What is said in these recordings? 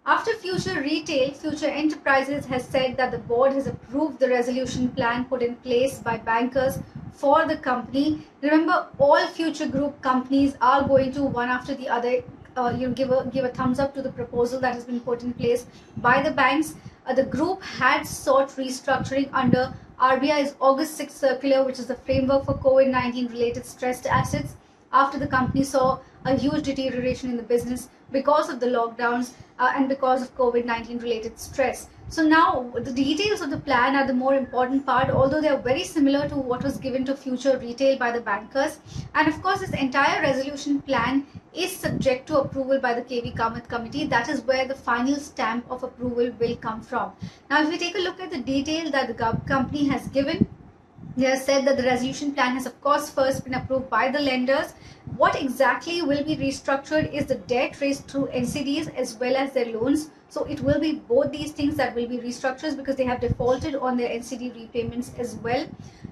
After Future Retail, Future Enterprises has said that the board has approved the resolution plan put in place by bankers for the company. Remember, all Future Group companies are going to one after the other give a thumbs up to the proposal that has been put in place by the banks. The group had sought restructuring under RBI's August 6 circular, which is the framework for COVID-19 related stressed assets, after the company saw a huge deterioration in the business because of the lockdowns and because of COVID-19 related stress. So now the details of the plan are the more important part, although they are very similar to what was given to Future Retail by the bankers. And of course, this entire resolution plan is subject to approval by the KV Kamath committee. That is where the final stamp of approval will come from. Now, if we take a look at the detail that the company has given, they have said that the resolution plan has of course first been approved by the lenders. What exactly will be restructured is the debt raised through NCDs as well as their loans. So it will be both these things that will be restructured because they have defaulted on their NCD repayments as well.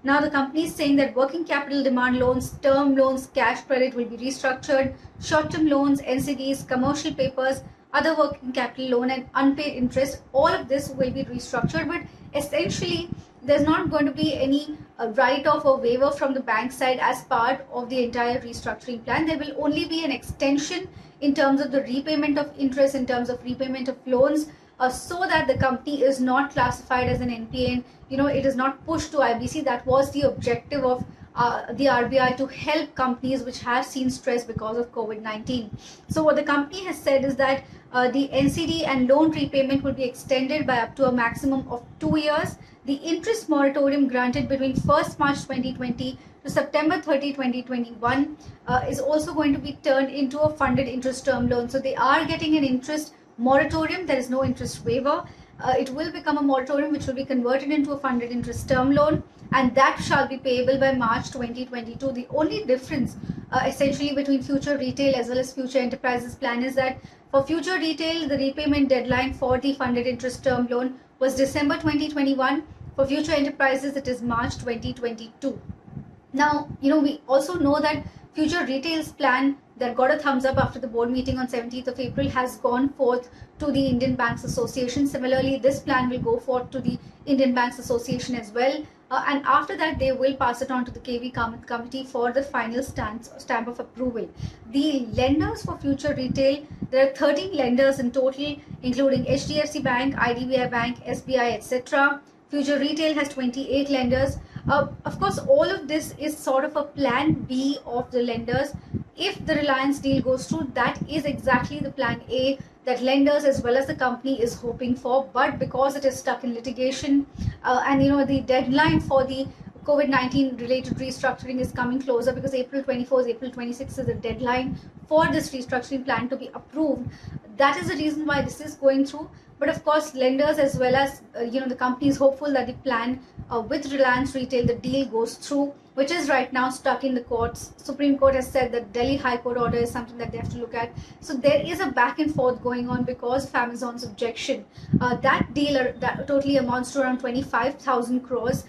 Now the company is saying that working capital demand loans, term loans, cash credit will be restructured, short-term loans, NCDs, commercial papers, other working capital loan and unpaid interest, all of this will be restructured. But essentially there's not going to be any write-off or waiver from the bank side as part of the entire restructuring plan. There will only be an extension in terms of the repayment of interest, in terms of repayment of loans, so that the company is not classified as an NPA and it is not pushed to IBC. That was the objective of the RBI, to help companies which have seen stress because of COVID-19. So what the company has said is that the NCD and loan repayment will be extended by up to a maximum of 2 years. The interest moratorium granted between 1st March 2020 to September 30, 2021 is also going to be turned into a funded interest term loan. So they are getting an interest moratorium. There is no interest waiver. It will become a moratorium which will be converted into a funded interest term loan, and that shall be payable by March 2022. The only difference essentially between Future Retail as well as Future Enterprises plan is that for Future Retail, the repayment deadline for the funded interest term loan was December 2021. For Future Enterprises, it is March 2022. Now, we also know that Future Retail's plan that got a thumbs up after the board meeting on 17th of April has gone forth to the Indian Banks Association. Similarly, this plan will go forth to the Indian Banks Association as well. And after that, they will pass it on to the KV Kamath committee for the final stamp of approval. The lenders for Future Retail, there are 13 lenders in total, including HDFC Bank, IDBI Bank, SBI, etc. Future Retail has 28 lenders. Of course, all of this is sort of a plan B of the lenders. If the Reliance deal goes through, that is exactly the plan A that lenders as well as the company is hoping for. But because it is stuck in litigation and the deadline for the COVID-19 related restructuring is coming closer, because April 24th, April 26th is the deadline for this restructuring plan to be approved. That is the reason why this is going through. But of course, lenders as well as the company is hopeful that the plan with Reliance Retail, the deal goes through, which is right now stuck in the courts. Supreme Court has said that Delhi High Court order is something that they have to look at. So there is a back and forth going on because of Amazon's objection. That deal that totally amounts to around 25,000 crores.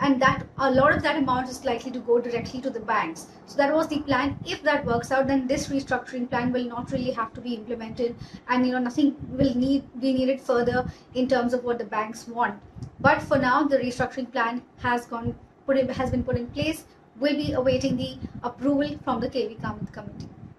And that a lot of that amount is likely to go directly to the banks. So that was the plan. If that works out, then this restructuring plan will not really have to be implemented, and nothing will be needed further in terms of what the banks want. But for now, the restructuring plan has been put in place. Will be awaiting the approval from the KV Kamath committee.